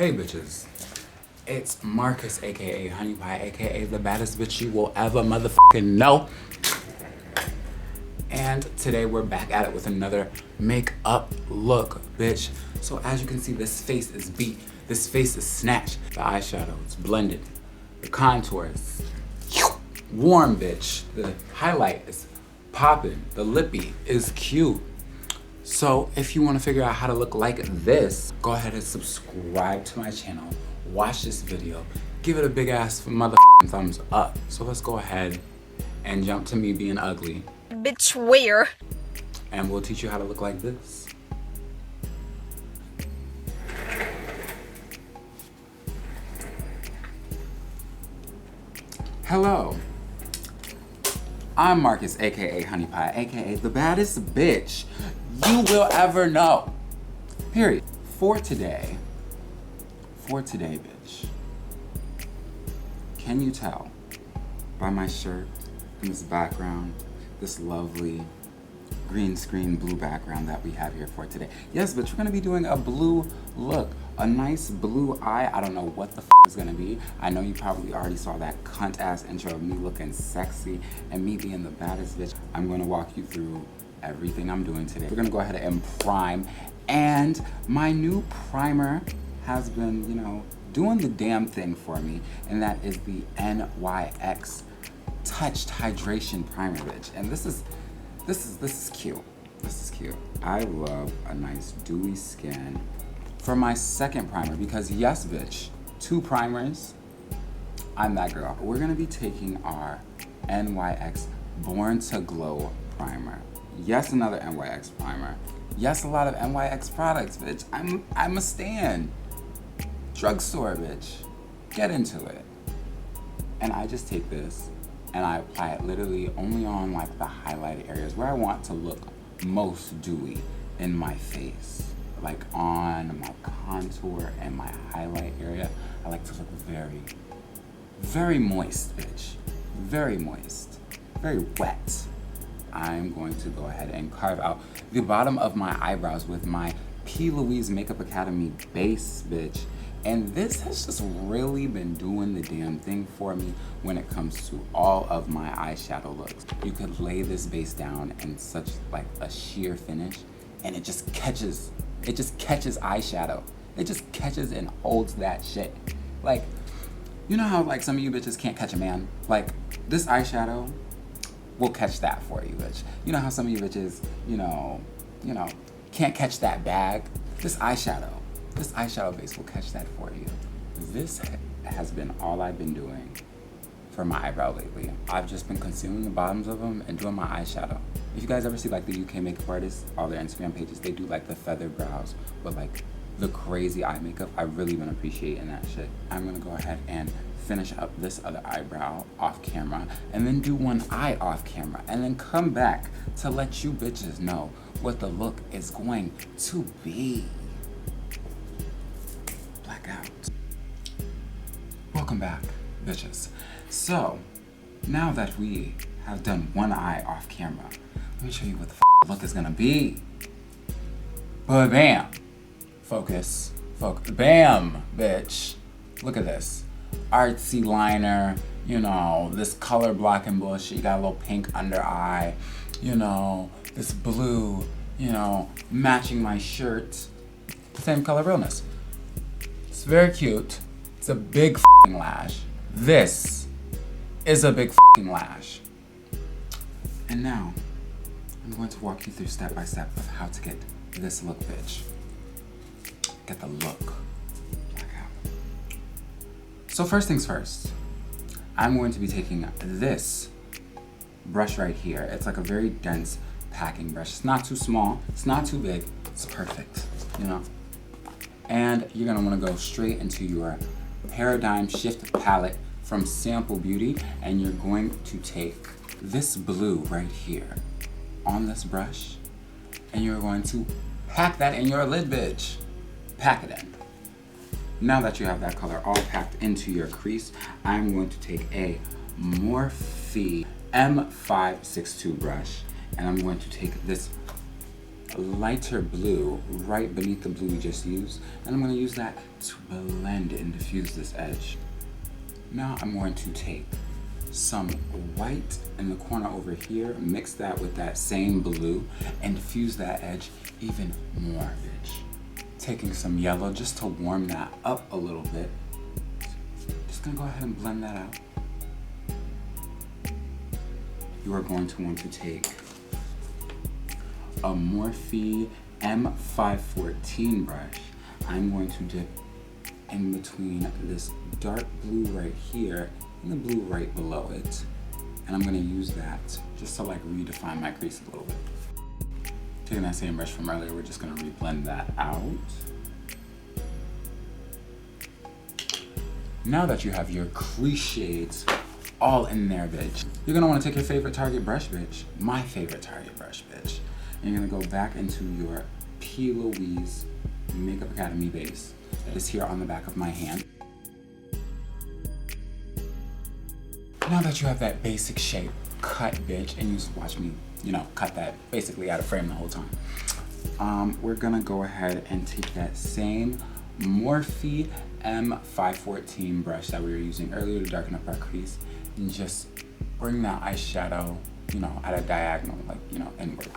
Hey bitches, it's Marcus, aka Hunniipie, aka the baddest bitch you will ever motherfucking know. And today we're back at it with another makeup look, bitch. So as you can see, this face is beat, this face is snatched. The eyeshadow is blended, the contour is warm, bitch. The highlight is popping, the lippy is cute. So if you want to figure out how to look like this, go ahead and subscribe to my channel, watch this video, give it a big ass motherfucking thumbs up. So let's go ahead and jump to me being ugly. Bitch, where? And we'll teach you how to look like this. Hello. I'm Marcus, aka Hunniipie, aka the baddest bitch you will ever know. Period. For today, bitch. Can you tell by my shirt and this background, this lovely green screen blue background that we have here for today? Yes, but we're gonna be doing a blue look, a nice blue eye. I don't know what the is gonna be. I know you probably already saw that cunt ass intro of me looking sexy and me being the baddest bitch. I'm gonna walk you through everything I'm doing today. We're gonna go ahead and prime, and my new primer has been, you know, doing the damn thing for me, and that is the NYX Touched Hydration Primer, bitch. And this is cute. This is cute. I love a nice dewy skin for my second primer because yes, bitch, 2 primers. I'm that girl. We're gonna be taking our NYX Born to Glow primer. Yes, another NYX primer. Yes, a lot of NYX products, bitch. I'm a stan. Drugstore, bitch. Get into it. And I just take this and I apply it literally only on like the highlighted areas where I want to look most dewy in my face. Like on my contour and my highlight area. I like to look very, very moist, bitch. Very moist. Very wet. I'm going to go ahead and carve out the bottom of my eyebrows with my P. Louise Makeup Academy base, bitch. And this has just really been doing the damn thing for me when it comes to all of my eyeshadow looks. You could lay this base down in such like a sheer finish and it just catches eyeshadow. It just catches and holds that shit. Like, you know how like some of you bitches can't catch a man? Like, this eyeshadow will catch that for you, bitch. You know how some of you bitches, you know, can't catch that bag? This eyeshadow base will catch that for you. This has been all I've been doing for my eyebrow lately. I've just been concealing the bottoms of them and doing my eyeshadow. If you guys ever see like the UK makeup artists, all their Instagram pages, they do like the feather brows, but like the crazy eye makeup, I've really been appreciating that shit. I'm gonna go ahead and finish up this other eyebrow off camera and then do one eye off camera and then come back to let you bitches know what the look is going to be. Blackout. Welcome back, bitches. So, now that we have done one eye off camera, let me show you what the look is gonna be. But bam. Focus. Bam, bitch. Look at this. Artsy liner, you know, this color blocking bullshit. You got a little pink under eye, you know, this blue, you know, matching my shirt. Same color realness. It's very cute. It's a big f***ing lash. This is a big f***ing lash. And now, I'm going to walk you through step by step of how to get this look, bitch. Get the look. So first things first, I'm going to be taking this brush right here. It's like a very dense packing brush. It's not too small, it's not too big, it's perfect, you know? And you're gonna wanna go straight into your Paradigm Shift palette from Sample Beauty, and you're going to take this blue right here on this brush, and you're going to pack that in your lid, bitch. Pack it in. Now that you have that color all packed into your crease, I'm going to take a Morphe M562 brush, and I'm going to take this lighter blue right beneath the blue we just used, and I'm going to use that to blend and diffuse this edge. Now I'm going to take some white in the corner over here, mix that with that same blue, and diffuse that edge even more, bitch. Taking some yellow just to warm that up a little bit. Just gonna go ahead and blend that out. You are going to want to take a Morphe M514 brush. I'm going to dip in between this dark blue right here and the blue right below it. And I'm gonna use that just to like redefine my crease a little bit. Taking that same brush from earlier, we're just gonna reblend that out. Now that you have your crease shades all in there, bitch, you're gonna wanna take your favorite Target brush, bitch. My favorite Target brush, bitch. And you're gonna go back into your P. Louise Makeup Academy base that is here on the back of my hand. Now that you have that basic shape cut, bitch, and you just watch me, you know, cut that basically out of frame the whole time. We're gonna go ahead and take that same Morphe M514 brush that we were using earlier to darken up our crease and just bring that eyeshadow, you know, at a diagonal, like, you know, inward.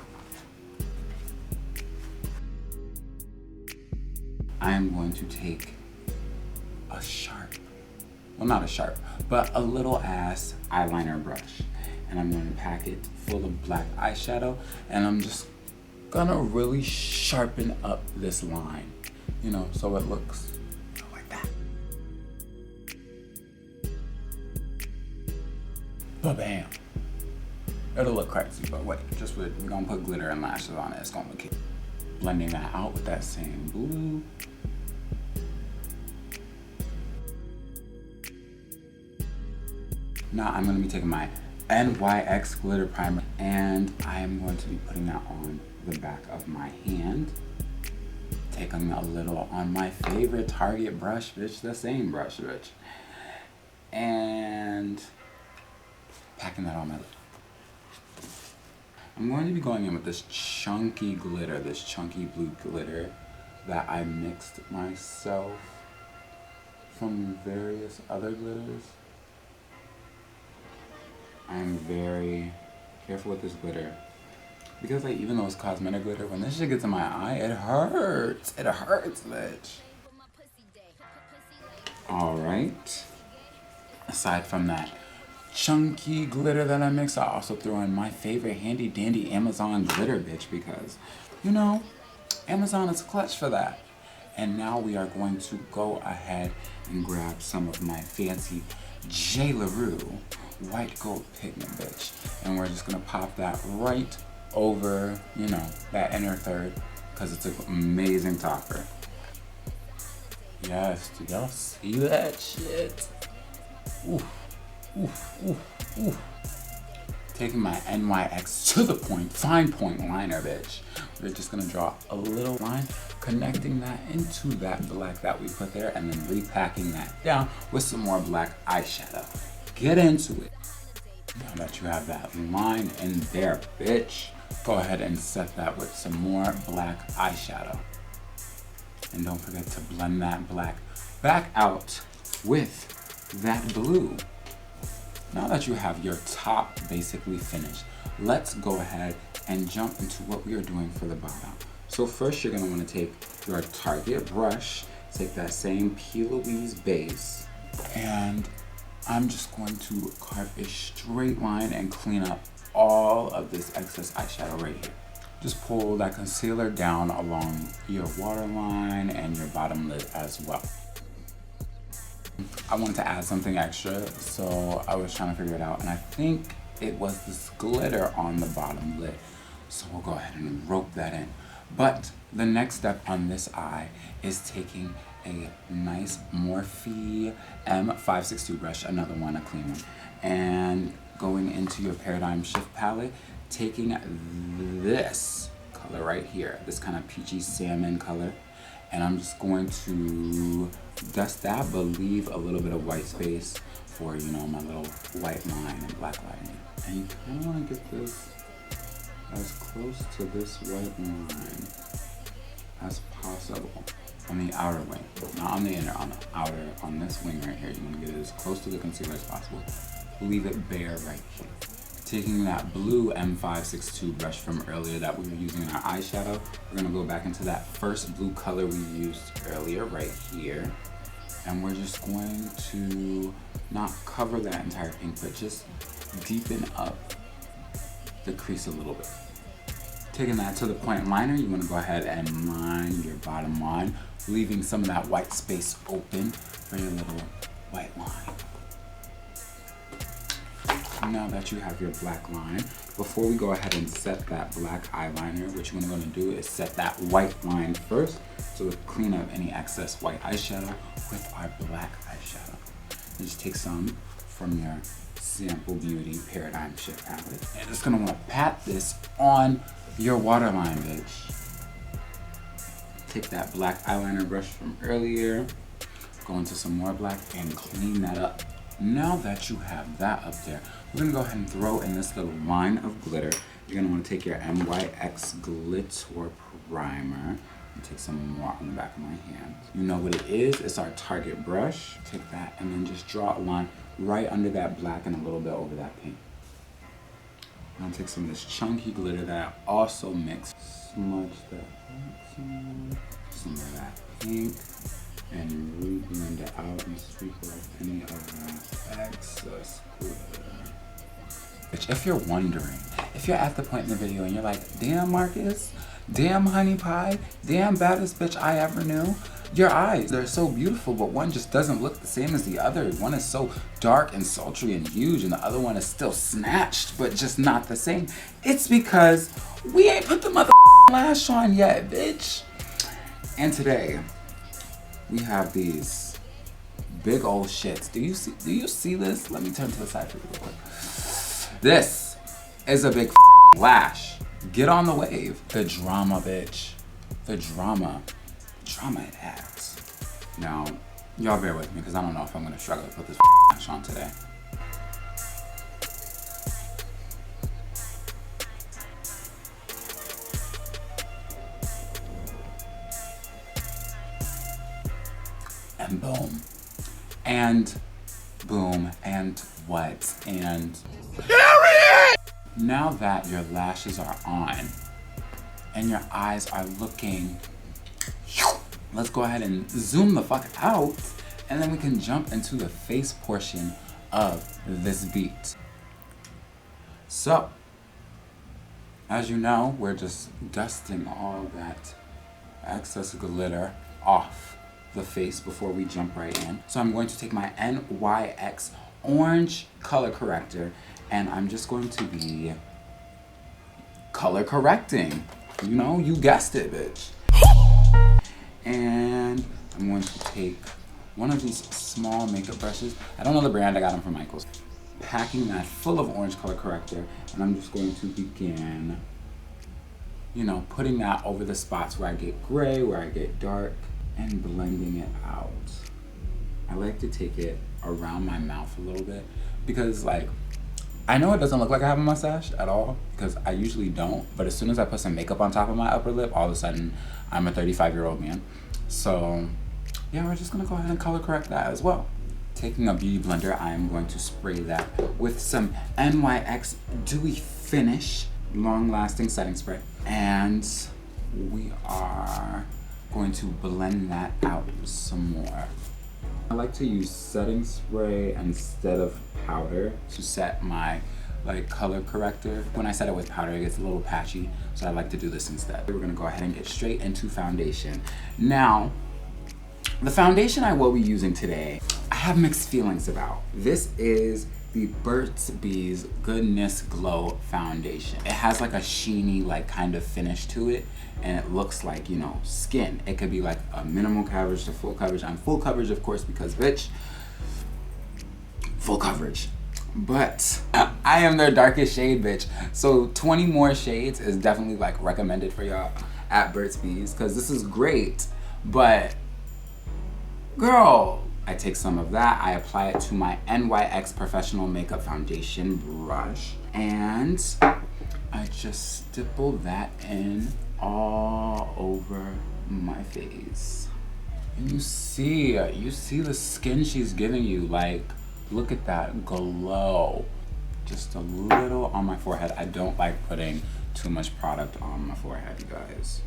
I am going to take a sharp, well, not a sharp, but a little ass eyeliner brush, and I'm going to pack it full of black eyeshadow, and I'm just gonna really sharpen up this line, you know, so it looks like that. Ba-bam. It'll look crazy, but wait, just we're gonna put glitter and lashes on it. It's gonna look cute. Blending that out with that same blue. Now I'm going to be taking my NYX glitter primer, and I am going to be putting that on the back of my hand. Taking a little on my favorite Target brush, bitch, the same brush, bitch. And packing that on my lip. I'm going to be going in with this chunky glitter, this chunky blue glitter that I mixed myself from various other glitters. I'm very careful with this glitter because, like, even though it's cosmetic glitter, when this shit gets in my eye, it hurts. It hurts, bitch. All right. Aside from that chunky glitter that I mix, I also throw in my favorite handy dandy Amazon glitter, bitch, because, you know, Amazon is clutch for that. And now we are going to go ahead and grab some of my fancy J. LaRue white gold pigment, bitch, and we're just gonna pop that right over, you know, that inner third, because it's an amazing topper. Yes, do y'all see that shit? Oof, oof, oof, oof. Taking my NYX to the point, fine point liner, bitch. We're just gonna draw a little line, connecting that into that black that we put there, and then repacking that down with some more black eyeshadow. Get into it. Now that you have that line in there, bitch, go ahead and set that with some more black eyeshadow. And don't forget to blend that black back out with that blue. Now that you have your top basically finished, let's go ahead and jump into what we are doing for the bottom. So first you're gonna wanna take your Target brush, take that same P. Louise base, and I'm just going to carve a straight line and clean up all of this excess eyeshadow right here. Just pull that concealer down along your waterline and your bottom lid as well. I wanted to add something extra, so I was trying to figure it out, and I think it was this glitter on the bottom lid. So we'll go ahead and rope that in. But the next step on this eye is taking a nice Morphe M562 brush, another one, a clean one, and going into your Paradigm Shift palette, taking this color right here, this kind of peachy salmon color, and I'm just going to dust that, but leave a little bit of white space for, you know, my little white line and black line. And you kind of want to get this as close to this white line as possible on the outer wing, not on the inner, on the outer, on this wing right here. You want to get it as close to the concealer as possible. Leave it bare right here. Taking that blue M562 brush from earlier that we were using in our eyeshadow, we're gonna go back into that first blue color we used earlier right here. And we're just going to not cover that entire pink, but just deepen up the crease a little bit. Taking that to the point liner, you want to go ahead and line your bottom line, leaving some of that white space open for your little white line. Now that you have your black line, before we go ahead and set that black eyeliner, what you're going to do is set that white line first, so we'll clean up any excess white eyeshadow with our black eyeshadow. And just take some from your Sample Beauty Paradigm Shift palette. And just going to want to pat this on your waterline, bitch. Take that black eyeliner brush from earlier, go into some more black, and clean that up. Now that you have that up there, we're gonna go ahead and throw in this little line of glitter. You're gonna want to take your NYX Glitter Primer and take some more on the back of my hand. You know what it is? It's our Target brush. Take that and then just draw a line right under that black and a little bit over that pink. I'm gonna take some of this chunky glitter that I also mixed. Smudge that, some of that pink, and re-blend it out and sweep off any of that excess glitter. If you're wondering, if you're at the point in the video and you're like, damn Marcus, damn honey pie, damn baddest bitch I ever knew, your eyes, they're so beautiful, but one just doesn't look the same as the other. One is so dark and sultry and huge, and the other one is still snatched, but just not the same. It's because we ain't put the mother lash on yet, bitch. And today, we have these big old shits. Do you see this? Let me turn to the side for you real quick. This is a big lash. Get on the wave. The drama, bitch. The drama. Drama it has. Now, y'all bear with me because I don't know if I'm gonna struggle to put this lash on today. And boom. And boom. And what? And period! Now that your lashes are on and your eyes are looking, let's go ahead and zoom the fuck out, and then we can jump into the face portion of this beat. So, as you know, we're just dusting all that excess glitter off the face before we jump right in. So I'm going to take my NYX orange color corrector, and I'm just going to be color correcting. You know, you guessed it, bitch. And I'm going to take one of these small makeup brushes. I don't know the brand, I got them from Michael's. Packing that full of orange color corrector, and I'm just going to begin, you know, putting that over the spots where I get gray, where I get dark, and blending it out. I like to take it around my mouth a little bit because, like, I know it doesn't look like I have a mustache at all because I usually don't, but as soon as I put some makeup on top of my upper lip, all of a sudden I'm a 35-year-old man. So yeah, we're just gonna go ahead and color correct that as well. Taking a beauty blender, I am going to spray that with some NYX Dewy Finish long lasting setting spray, and we are going to blend that out some more. I like to use setting spray instead of powder to set my color corrector. When I set it with powder, it gets a little patchy, so I like to do this instead. We're gonna go ahead and get straight into foundation. Now, the foundation I will be using today, I have mixed feelings about. This is the Burt's Bees Goodness Glow Foundation. It has like a sheeny, like kind of finish to it, and it looks like, you know, skin. It could be like a minimal coverage to full coverage. I'm full coverage, of course, because bitch, full coverage. But I am their darkest shade, bitch. So 20 more shades is definitely like recommended for y'all at Burt's Bees, because this is great. But girl, I take some of that, I apply it to my NYX Professional Makeup Foundation brush, and I just stipple that in all over my face. And you see the skin she's giving you. Like, look at that glow. Just a little on my forehead. I don't like putting too much product on my forehead, you guys.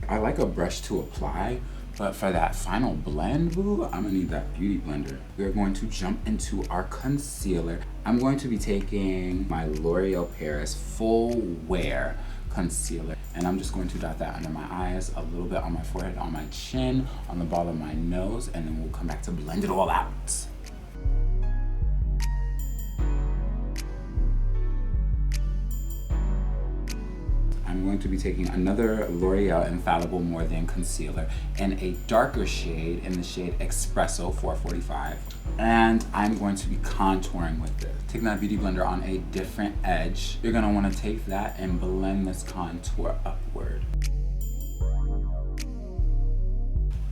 I like a brush to apply, but for that final blend, boo, I'm gonna need that beauty blender. We're going to jump into our concealer. I'm going to be taking my L'Oreal Paris Full Wear concealer, and I'm just going to dot that under my eyes, a little bit on my forehead, on my chin, on the ball of my nose, and then we'll come back to blend it all out. I'm going to be taking another L'Oreal Infallible More Than concealer in a darker shade, in the shade Espresso 445. And I'm going to be contouring with this. Taking that beauty blender on a different edge. You're gonna wanna take that and blend this contour upward.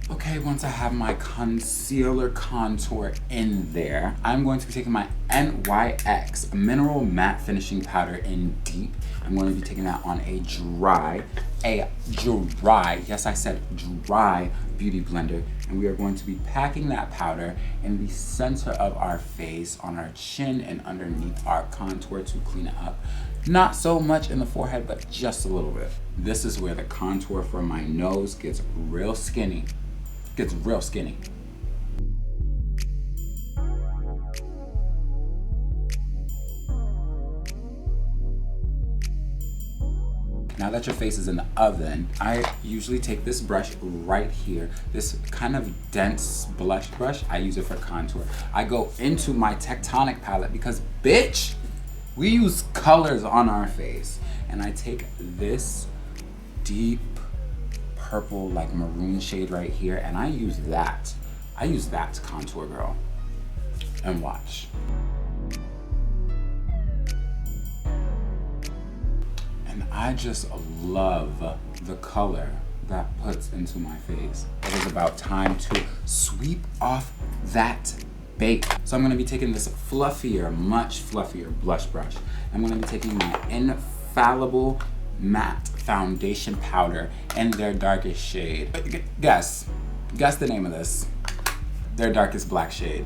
Okay, once I have my concealer contour in there, I'm going to be taking my NYX Mineral Matte Finishing Powder in Deep. I'm going to be taking that on a dry, yes I said dry beauty blender. And we are going to be packing that powder in the center of our face, on our chin and underneath our contour to clean it up. Not so much in the forehead, but just a little bit. This is where the contour for my nose gets real skinny. Gets real skinny. Now that your face is in the oven, I usually take this brush right here, this kind of dense blush brush. I use it for contour. I go into my Tectonic palette because, bitch, we use colors on our face. And I take this deep purple, like maroon shade right here, and I use that. I use that to contour, girl. And watch. And I just love the color that puts into my face. It is about time to sweep off that bake. So I'm gonna be taking this fluffier, much fluffier blush brush. I'm gonna be taking my Infallible Matte Foundation Powder in their darkest shade. Guess the name of this. Their darkest black shade.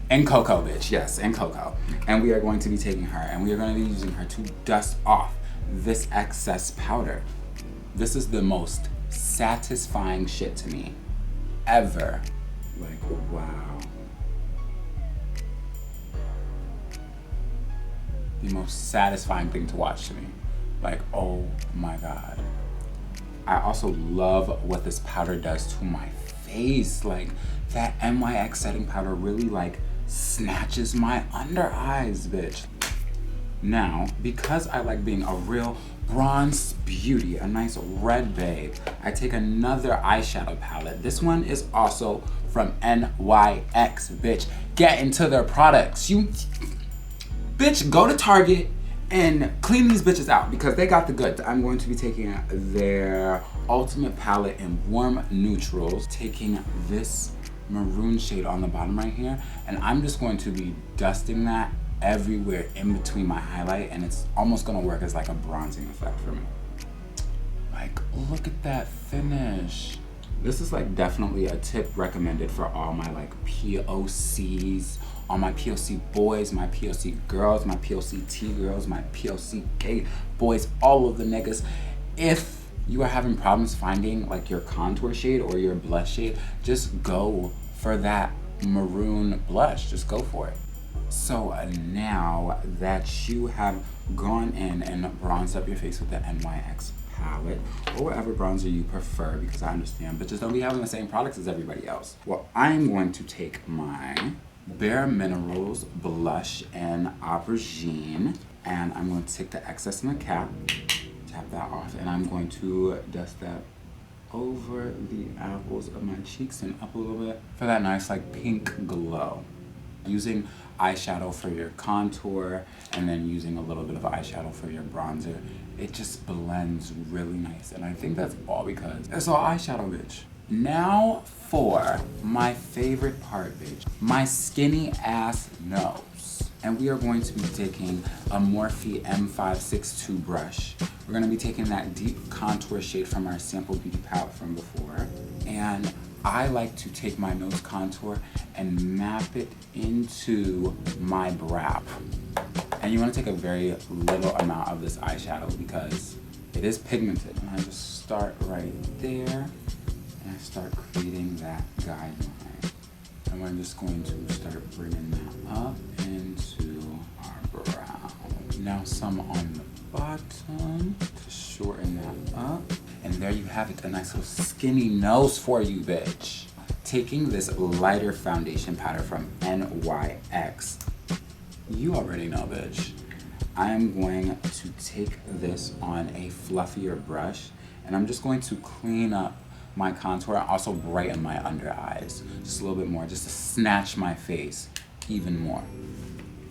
And Cocoa, bitch, yes, and Cocoa. And we are going to be taking her, and we are going to be using her to dust off this excess powder. This is the most satisfying shit to me ever. Like, wow. The most satisfying thing to watch to me. Like, oh my God. I also love what this powder does to my face. Like, that NYX setting powder really like snatches my under eyes, bitch. Now, because I like being a real bronze beauty, a nice red babe, I take another eyeshadow palette. This one is also from NYX, bitch. Get into their products. You, bitch, go to Target and clean these bitches out because they got the goods. I'm going to be taking their Ultimate Palette in Warm Neutrals, taking this maroon shade on the bottom right here, and I'm just going to be dusting that everywhere in between my highlight, and it's almost gonna work as like a bronzing effect for me. Like, look at that finish. This is like definitely a tip recommended for all my like POCs, all my POC boys, my POC girls, my POC T girls, my POC gay boys, all of the niggas. If you are having problems finding like your contour shade or your blush shade, just go for that maroon blush. Just go for it. So now that you have gone in and bronzed up your face with the NYX palette or whatever bronzer you prefer, because I understand bitches don't be having the same products as everybody else. Well, I'm going to take my Bare Minerals blush in Aubergine. And I'm going to take the excess in the cap, tap that off, and I'm going to dust that over the apples of my cheeks and up a little bit for that nice like pink glow. Using eyeshadow for your contour and then using a little bit of eyeshadow for your bronzer, it just blends really nice. And I think that's all because it's all eyeshadow, bitch. Now for my favorite part, bitch, my skinny ass nose. And we are going to be taking a Morphe M562 brush. We're gonna be taking that deep contour shade from our Sample Beauty palette from before. And I like to take my nose contour and map it into my brow. And you wanna take a very little amount of this eyeshadow because it is pigmented. And I just start right there and I start creating that guideline. And we're just going to start bringing that up into our brow. Now some on the bottom to shorten that up. And there you have it, a nice little skinny nose for you, bitch. Taking this lighter foundation powder from NYX. You already know, bitch. I am going to take this on a fluffier brush and I'm just going to clean up my contour and also brighten my under eyes just a little bit more, just to snatch my face even more.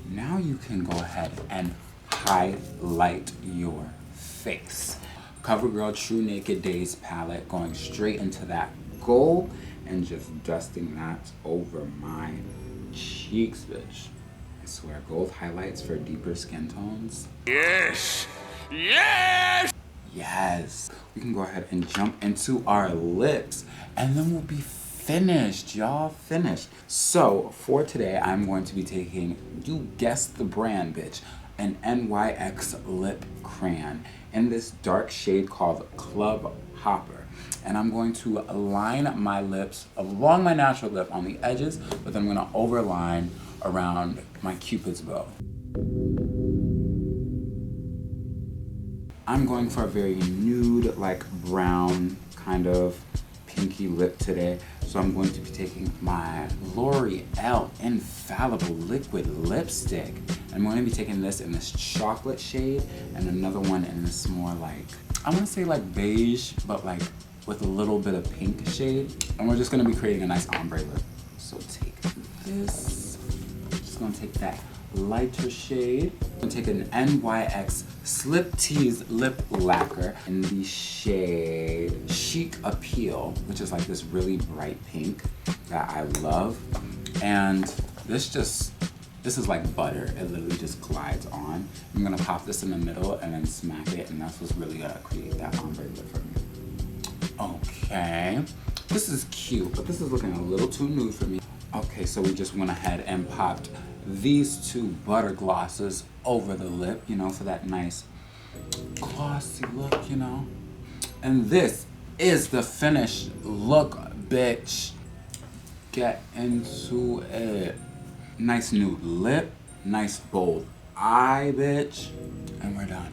Now you can go ahead and highlight your face. CoverGirl True Naked Days palette, going straight into that gold and just dusting that over my cheeks, bitch. I swear, gold highlights for deeper skin tones. Yes! Yes! Yes! We can go ahead and jump into our lips and then we'll be finished, y'all, finished. So for today, I'm going to be taking, you guessed the brand, bitch, an NYX lip crayon in this dark shade called Club Hopper. And I'm going to line my lips along my natural lip on the edges, but then I'm gonna overline around my Cupid's bow. I'm going for a very nude, like brown, kind of pinky lip today. So I'm going to be taking my L'Oreal Infallible Liquid Lipstick. I'm going to be taking this in this chocolate shade and another one in this more like, I want to say like beige, but like with a little bit of pink shade. And we're just going to be creating a nice ombre lip. So take this, just going to take that lighter shade. I'm going to take an NYX Slip Tease lip lacquer in the shade Chic Appeal, which is like this really bright pink that I love. And this is like butter. It literally just glides on. I'm gonna pop this in the middle and then smack it, and that's what's really gonna create that ombre lip for me. Okay, this is cute, but this is looking a little too nude for me. Okay, so we just went ahead and popped these two butter glosses over the lip, you know, for that nice glossy look, you know. And this is the finished look, bitch. Get into it. Nice nude lip, nice bold eye, bitch, and we're done.